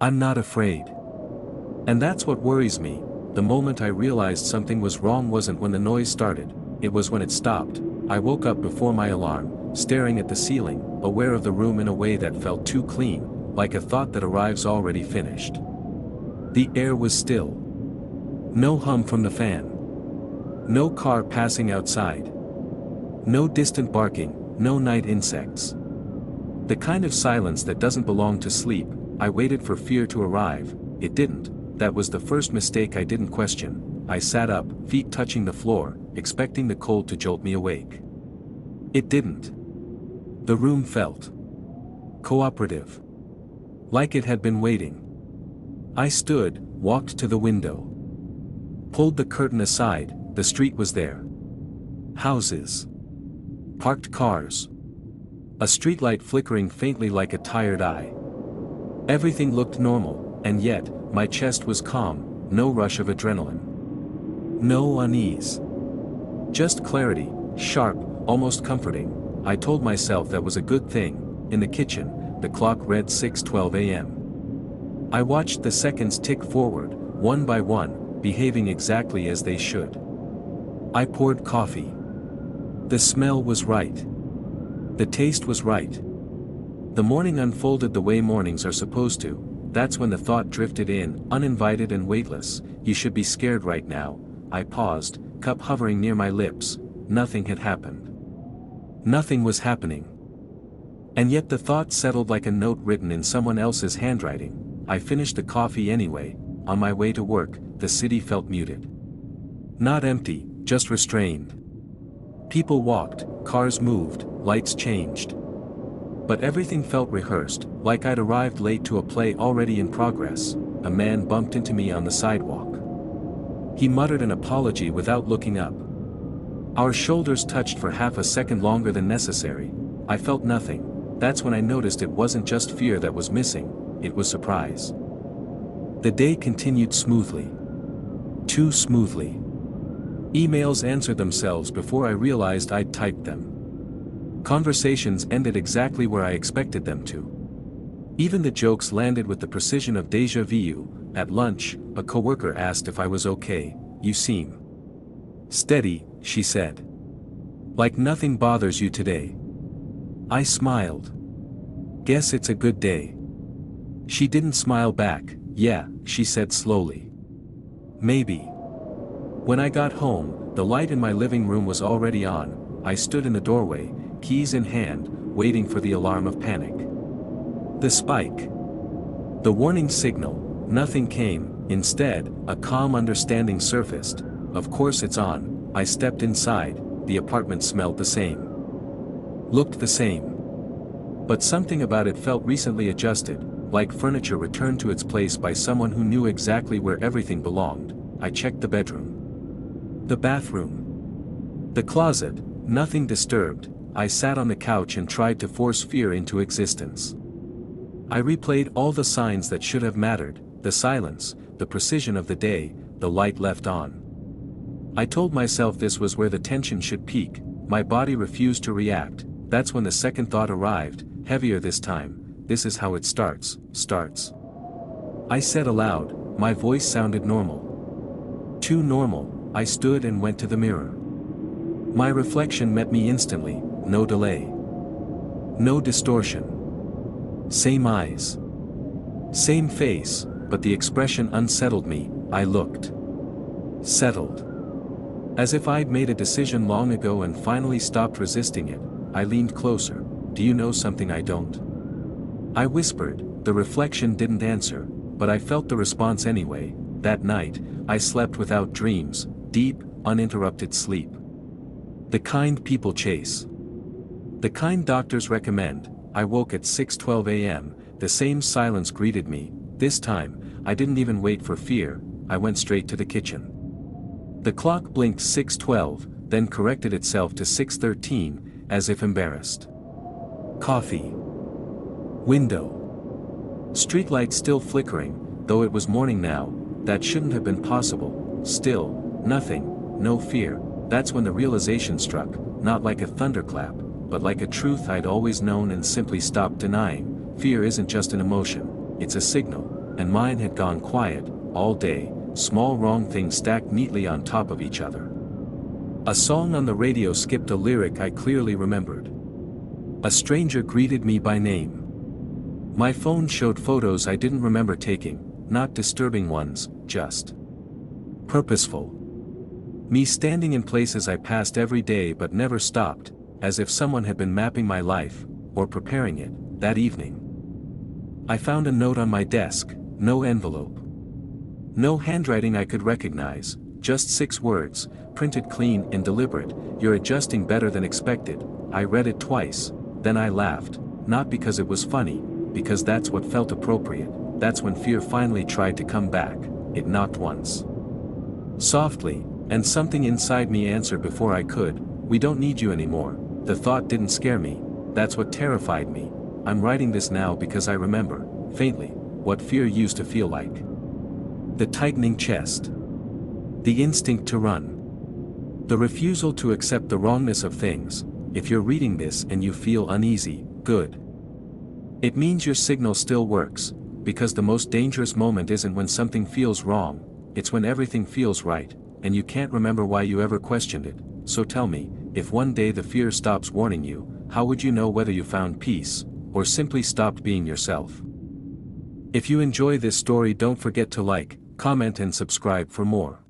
I'm not afraid. And that's what worries me. The moment I realized something was wrong wasn't when the noise started, it was when it stopped. I woke up before my alarm, staring at the ceiling, aware of the room in a way that felt too clean, like a thought that arrives already finished. The air was still. No hum from the fan. No car passing outside. No distant barking, no night insects. The kind of silence that doesn't belong to sleep. I waited for fear to arrive, it didn't. That was the first mistake I didn't question. I sat up, feet touching the floor, expecting the cold to jolt me awake. It didn't. The room felt cooperative. Like it had been waiting. I stood, walked to the window. Pulled the curtain aside, the street was there. Houses. Parked cars. A streetlight flickering faintly like a tired eye. Everything looked normal, and yet, my chest was calm, no rush of adrenaline. No unease. Just clarity, sharp, almost comforting. I told myself that was a good thing. In the kitchen, the clock read 6:12 a.m. I watched the seconds tick forward, one by one, behaving exactly as they should. I poured coffee. The smell was right. The taste was right. The morning unfolded the way mornings are supposed to. That's when the thought drifted in, uninvited and weightless. You should be scared right now. I paused, cup hovering near my lips. Nothing had happened. Nothing was happening. And yet the thought settled like a note written in someone else's handwriting. I finished the coffee anyway. On my way to work, the city felt muted. Not empty, just restrained. People walked, cars moved, lights changed. But everything felt rehearsed, like I'd arrived late to a play already in progress. A man bumped into me on the sidewalk. He muttered an apology without looking up. Our shoulders touched for half a second longer than necessary. I felt nothing. That's when I noticed it wasn't just fear that was missing, it was surprise. The day continued smoothly. Too smoothly. Emails answered themselves before I realized I'd typed them. Conversations ended exactly where I expected them to. Even the jokes landed with the precision of déjà vu. At lunch, a coworker asked if I was okay. "You seem steady," she said. "Like nothing bothers you today." I smiled. "Guess it's a good day." She didn't smile back. "Yeah," she said slowly. "Maybe." When I got home, the light in my living room was already on. I stood in the doorway, keys in hand, waiting for the alarm of panic. The spike. The warning signal. Nothing came. Instead, a calm understanding surfaced. Of course it's on. I stepped inside. The apartment smelled the same. Looked the same. But something about it felt recently adjusted, like furniture returned to its place by someone who knew exactly where everything belonged. I checked the bedroom. The bathroom. The closet. Nothing disturbed. I sat on the couch and tried to force fear into existence. I replayed all the signs that should have mattered, the silence, the precision of the day, the light left on. I told myself this was where the tension should peak. My body refused to react. That's when the second thought arrived, heavier this time. "This is how it starts." I said aloud, my voice sounded normal. Too normal. I stood and went to the mirror. My reflection met me instantly, no delay. No distortion. Same eyes. Same face, but the expression unsettled me. I looked settled. As if I'd made a decision long ago and finally stopped resisting it. I leaned closer. "Do you know something I don't?" I whispered. The reflection didn't answer, but I felt the response anyway. That night, I slept without dreams, deep, uninterrupted sleep. The kind people chase. The kind doctors recommend. I woke at 6:12 a.m., the same silence greeted me. This time, I didn't even wait for fear, I went straight to the kitchen. The clock blinked 6:12, then corrected itself to 6:13, as if embarrassed. Coffee. Window. Streetlight still flickering, though it was morning now. That shouldn't have been possible. Still, nothing, no fear. That's when the realization struck, not like a thunderclap, but like a truth I'd always known and simply stopped denying. Fear isn't just an emotion, it's a signal. and mine had gone quiet, all day, small wrong things stacked neatly on top of each other. A song on the radio skipped a lyric I clearly remembered. A stranger greeted me by name. My phone showed photos I didn't remember taking, not disturbing ones, just purposeful. Me standing in places I passed every day but never stopped, as if someone had been mapping my life, or preparing it, that evening. I found a note on my desk, no envelope. No handwriting I could recognize, just 6 words, printed clean and deliberate. "You're adjusting better than expected." I read it twice, then I laughed, not because it was funny, because that's what felt appropriate. That's when fear finally tried to come back. It knocked once. Softly, and something inside me answered before I could, "We don't need you anymore." The thought didn't scare me, that's what terrified me. I'm writing this now because I remember, faintly, what fear used to feel like. The tightening chest. The instinct to run. The refusal to accept the wrongness of things. If you're reading this and you feel uneasy, good. It means your signal still works, because the most dangerous moment isn't when something feels wrong, it's when everything feels right, and you can't remember why you ever questioned it. So tell me, if one day the fear stops warning you, how would you know whether you found peace, or simply stopped being yourself? If you enjoy this story, don't forget to like, comment and subscribe for more.